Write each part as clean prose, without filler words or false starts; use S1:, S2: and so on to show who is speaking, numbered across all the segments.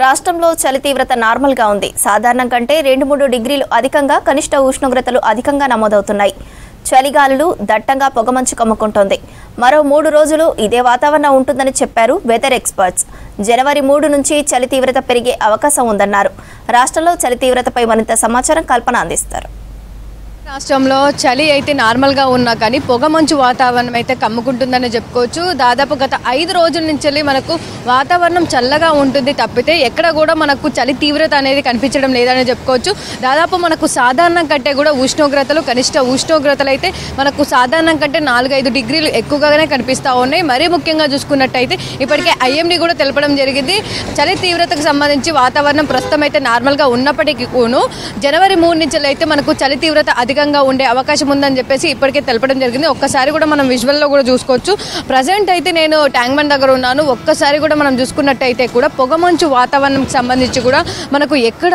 S1: రాష్ట్రంలో చలి తీవ్రత నార్మల్ గా ఉంది. సాధారణం కంటే 2-3 డిగ్రీలు అధికంగా కనిష్ట ఉష్ణోగ్రతలు అధికంగా నమోదవుతున్నాయి. చలిగాలులు దట్టంగా పొగమంచు కమ్ముకుంటోంది. మరో 3 రోజులు ఇదే వాతావరణం ఉంటుందని చెప్పారు వెదర్ ఎక్స్పర్ట్స్. జనవరి 3 నుంచి చలి తీవ్రత పెరిగే అవకాశం ఉందన్నారు. రాష్ట్రంలో చలి తీవ్రతపై మరింత సమాచారం కల్పన అందిస్తారు.
S2: రాష్ట్రంలో చలి అయితే నార్మల్గా ఉన్నా కానీ పొగమంచు వాతావరణం అయితే కమ్ముకుంటుందని చెప్పుకోవచ్చు. దాదాపు గత 5 రోజుల నుంచి మనకు వాతావరణం చల్లగా ఉంటుంది తప్పితే ఎక్కడ కూడా మనకు చలి తీవ్రత అనేది కనిపించడం లేదని చెప్పుకోవచ్చు. దాదాపు మనకు సాధారణం కంటే కూడా ఉష్ణోగ్రతలు కనిష్ట ఉష్ణోగ్రతలు అయితే మనకు సాధారణం కంటే 4-5 డిగ్రీలు ఎక్కువగానే కనిపిస్తూ ఉన్నాయి. మరీ ముఖ్యంగా చూసుకున్నట్టయితే ఇప్పటికే ఐఎండీ కూడా తెలపడం జరిగింది. చలి తీవ్రతకు సంబంధించి వాతావరణం ప్రస్తుతం అయితే నార్మల్గా ఉన్నప్పటికీ జనవరి 3 నుంచి అయితే మనకు చలి తీవ్రత అధికంగా ఉండే అవకాశం ఉందని చెప్పేసి ఇప్పటికే తెలపడం జరిగింది. ఒక్కసారి కూడా మనం విజువల్లో కూడా చూసుకోవచ్చు. ప్రజెంట్ అయితే నేను ట్యాంక్ బండ్ దగ్గర ఉన్నాను. ఒక్కసారి కూడా మనం చూసుకున్నట్టయితే కూడా పొగమంచు వాతావరణంకి సంబంధించి కూడా మనకు ఎక్కడ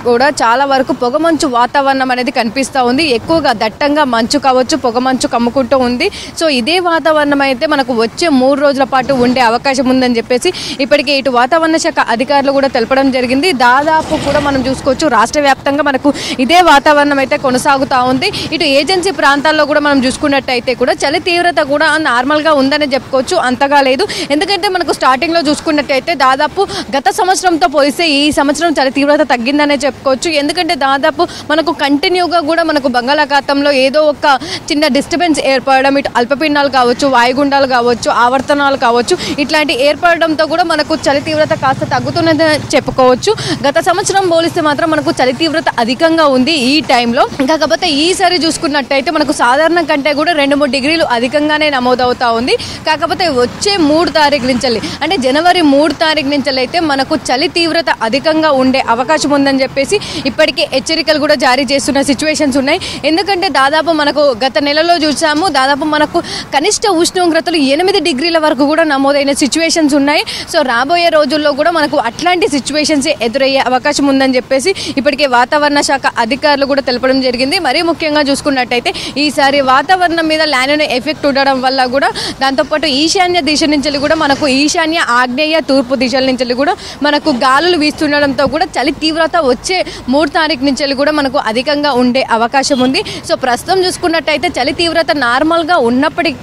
S2: కూడా చాలా వరకు పొగమంచు వాతావరణం అనేది కనిపిస్తూ ఉంది. ఎక్కువగా దట్టంగా మంచు కావచ్చు, పొగమంచు కమ్ముకుంటూ ఉంది. సో ఇదే వాతావరణం అయితే మనకు వచ్చే 3 రోజుల పాటు ఉండే అవకాశం ఉందని చెప్పేసి ఇప్పటికే ఇటు వాతావరణ శాఖ అధికారులు కూడా తెలపడం జరిగింది. దాదాపు కూడా మనం చూసుకోవచ్చు రాష్ట్ర వ్యాప్తంగా మనకు ఇదే వాతావరణం అయితే కొనసాగుతూ ఉంది. ఇటు ఏజెన్సీ ప్రాంతాల్లో కూడా మనం చూసుకున్నట్టయితే కూడా చలి తీవ్రత కూడా నార్మల్గా ఉందని చెప్పుకోవచ్చు. అంతగా లేదు. ఎందుకంటే మనకు స్టార్టింగ్లో చూసుకున్నట్టయితే దాదాపు గత సంవత్సరంతో పోలిస్తే ఈ సంవత్సరం చలి తీవ్రత తగ్గిందనే చెప్పుకోవచ్చు. ఎందుకంటే దాదాపు మనకు కంటిన్యూగా కూడా మనకు బంగాళాఖాతంలో ఏదో ఒక చిన్న డిస్టర్బెన్స్ ఏర్పడడం, ఇటు అల్పపీడనాలు కావచ్చు, వాయుగుండాలు కావచ్చు, ఆవర్తనాలు కావచ్చు, ఇట్లాంటి ఏర్పడడంతో కూడా మనకు చలి తీవ్రత కాస్త తగ్గుతున్నదని చెప్పుకోవచ్చు. గత సంవత్సరం పోలిస్తే మాత్రం మనకు చలి తీవ్రత అధికంగా ఉంది ఈ టైంలో. కాకపోతే ఈసారి చూసుకున్నట్టయితే మనకు సాధారణం కంటే కూడా 2-3 డిగ్రీలు అధికంగానే నమోదవుతా ఉంది. కాకపోతే వచ్చే 3 తారీఖు నుంచి అంటే జనవరి 3 తారీఖు నుంచి అయితే మనకు చలి తీవ్రత అధికంగా ఉండే అవకాశం ఉందని చెప్పేసి ఇప్పటికే హెచ్చరికలు కూడా జారీ చేస్తున్న సిచ్యువేషన్స్ ఉన్నాయి. ఎందుకంటే దాదాపు మనకు గత నెలలో చూసాము, దాదాపు మనకు కనిష్ట ఉష్ణోగ్రతలు 8 డిగ్రీల వరకు కూడా నమోదైన సిచ్యువేషన్స్ ఉన్నాయి. సో రాబోయే రోజుల్లో కూడా మనకు అట్లాంటి సిచ్యువేషన్స్ ఎదురయ్యే అవకాశం ఉందని చెప్పేసి ఇప్పటికే వాతావరణ శాఖ అధికారులు కూడా తెలపడం జరిగింది. మరీ ముఖ్యంగా చూసుకున్నట్టయితే ఈసారి వాతావరణం మీద లానినో ఎఫెక్ట్ ఉండడం వల్ల కూడా దాంతోపాటు ఈశాన్య దిశ నుంచి కూడా మనకు ఈశాన్య, ఆగ్నేయ, తూర్పు దిశల నుంచి కూడా మనకు గాలులు వీస్తుండడంతో కూడా చలి తీవ్రత వచ్చే 3 తారీఖు నుంచి కూడా మనకు అధికంగా ఉండే అవకాశం ఉంది. సో ప్రస్తుతం చూసుకున్నట్టయితే చలి తీవ్రత నార్మల్గా ఉన్నప్పటికీ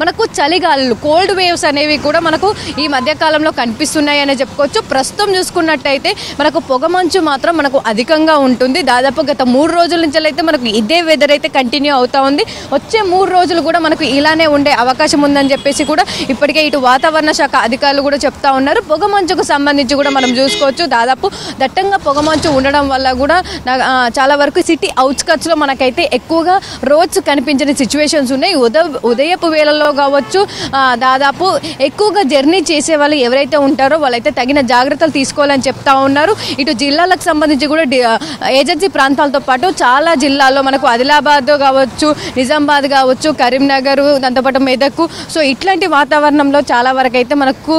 S2: మనకు చలిగాలులు, కోల్డ్ వేవ్స్ అనేవి కూడా మనకు ఈ మధ్యకాలంలో కనిపిస్తున్నాయి అని చెప్పుకోవచ్చు. ప్రస్తుతం చూసుకున్నట్టయితే మనకు పొగమంచు మాత్రం మనకు అధికంగా ఉంటుంది. దాదాపు గత 3 రోజుల నుంచి అయితే మనకు ఇదే వెదర్ అయితే కంటిన్యూ అవుతా ఉంది. వచ్చే 3 రోజులు కూడా మనకు ఇలానే ఉండే అవకాశం ఉందని చెప్పేసి కూడా ఇప్పటికే ఇటు వాతావరణ శాఖ అధికారులు కూడా చెప్తా ఉన్నారు. పొగమంచుకు సంబంధించి కూడా మనం చూసుకోవచ్చు. దాదాపు దట్టంగా పొగమంచు ఉండడం వల్ల కూడా చాలా వరకు సిటీ అవుట్స్కట్స్లో మనకైతే ఎక్కువగా రోడ్స్ కనిపించని సిచ్యువేషన్స్ ఉన్నాయి. ఉదయపు వేళల్లో కావచ్చు, దాదాపు ఎక్కువగా జర్నీ చేసే వాళ్ళు ఎవరైతే ఉంటారో వాళ్ళైతే తగిన జాగ్రత్తలు తీసుకోవాలని చెప్తా ఉన్నారు. ఇటు జిల్లాలకు సంబంధించి కూడా ఏజెన్సీ ప్రాంతాలతో పాటు చాలా జిల్లాల్లో మనకు ఆదిలాబాద్ కావచ్చు, నిజామాబాద్ కావచ్చు, కరీంనగర్, దాంతోపాటు మెదక్, సో ఇట్లాంటి వాతావరణంలో చాలా వరకు అయితే మనకు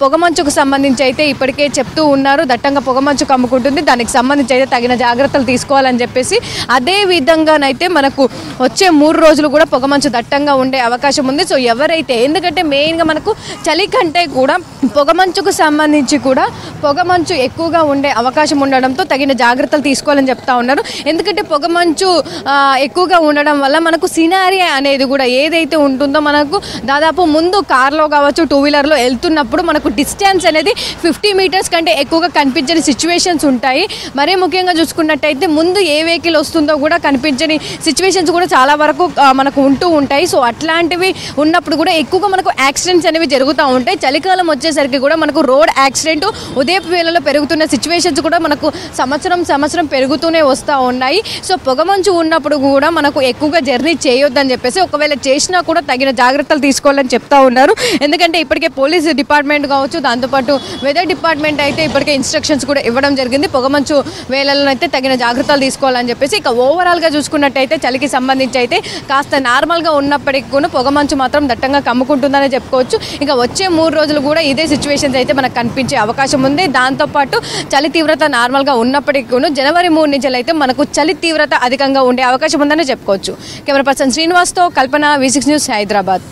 S2: పొగమంచుకు సంబంధించి అయితే ఇప్పటికే చెప్తూ ఉన్నారు. దట్టంగా పొగమంచు కమ్ముకుంటుంది, దానికి సంబంధించి అయితే తగిన జాగ్రత్తలు తీసుకోవాలని చెప్పేసి. అదే విధంగానైతే మనకు వచ్చే 3 రోజులు కూడా పొగమంచు దట్టంగా ఉండే అవకాశం ఉంది. సో ఎవరైతే, ఎందుకంటే మెయిన్గా మనకు చలి కంటే కూడా పొగమంచుకు సంబంధించి కూడా పొగమంచు ఎక్కువగా ఉండే అవకాశం ఉండడంతో తగిన జాగ్రత్తలు తీసుకోవాలని చెప్తా ఉన్నారు. ఎందుకంటే పొగమంచు ఎక్కువగా ఉండడం వల్ల మనకు సినారీ అనేది కూడా ఏదైతే ఉంటుందో మనకు దాదాపు ముందు కార్లో కావచ్చు, 2 వీలర్లో వెళ్తున్నప్పుడు మనకు డిస్టెన్స్ అనేది 50 మీటర్స్ కంటే ఎక్కువగా కనిపించని సిచ్యువేషన్స్ ఉంటాయి. మరీ ముఖ్యంగా చూసుకున్నట్టయితే ముందు ఏ వెహికల్ వస్తుందో కూడా కనిపించని సిచ్యువేషన్స్ కూడా చాలా వరకు మనకు ఉంటూ ఉంటాయి. సో అట్లాంటివి ఉన్నప్పుడు కూడా ఎక్కువగా మనకు యాక్సిడెంట్స్ అనేవి జరుగుతూ ఉంటాయి. చలికాలం వచ్చేసరికి కూడా మనకు రోడ్ యాక్సిడెంట్ ఉదయపు వేళలో పెరుగుతున్న సిచ్యువేషన్స్ కూడా మనకు సంవత్సరం పెరుగుతూనే వస్తూ ఉన్నాయి. సో పొగమంచు ఉన్నప్పుడు కూడా మనకు ఎక్కువగా జర్నీ చేయొద్దని చెప్పేసి, ఒకవేళ చేసినా కూడా తగిన జాగ్రత్తలు తీసుకోవాలని చెప్తా ఉన్నారు. ఎందుకంటే ఇప్పటికే పోలీస్ డిపార్ట్మెంట్ కావచ్చు, దాంతోపాటు వెదర్ డిపార్ట్మెంట్ అయితే ఇప్పటికే ఇన్స్ట్రక్షన్స్ కూడా ఇవ్వడం జరిగింది. పొగమంచు వేళల్లో అయితే తగిన జాగ్రత్తలు తీసుకోవాలని చెప్పేసి. ఇక ఓవరాల్గా చూసుకున్నట్టయితే చలికి సంబంధించి అయితే కాస్త నార్మల్గా ఉన్నప్పటికీ కూడా పొగమంచు మాత్రం దట్టంగా కమ్ముకుంటుందని చెప్పుకోవచ్చు. ఇక వచ్చే 3 రోజులు కూడా ఇదే సిచ్యువేషన్స్ అయితే మనకు కనిపించే అవకాశం ఉంది. దాంతోపాటు చలి తీవ్రత నార్మల్గా ఉన్నప్పటికీ జనవరి 3 నుంచి అయితే మనకు చలి తీవ్రత అధికంగా ఉండే అవకాశం ఉందని చెప్పుకోవచ్చు. కెమెరా పర్సన్ శ్రీనివాస్తో కల్పన, V6 న్యూస్, హైదరాబాద్.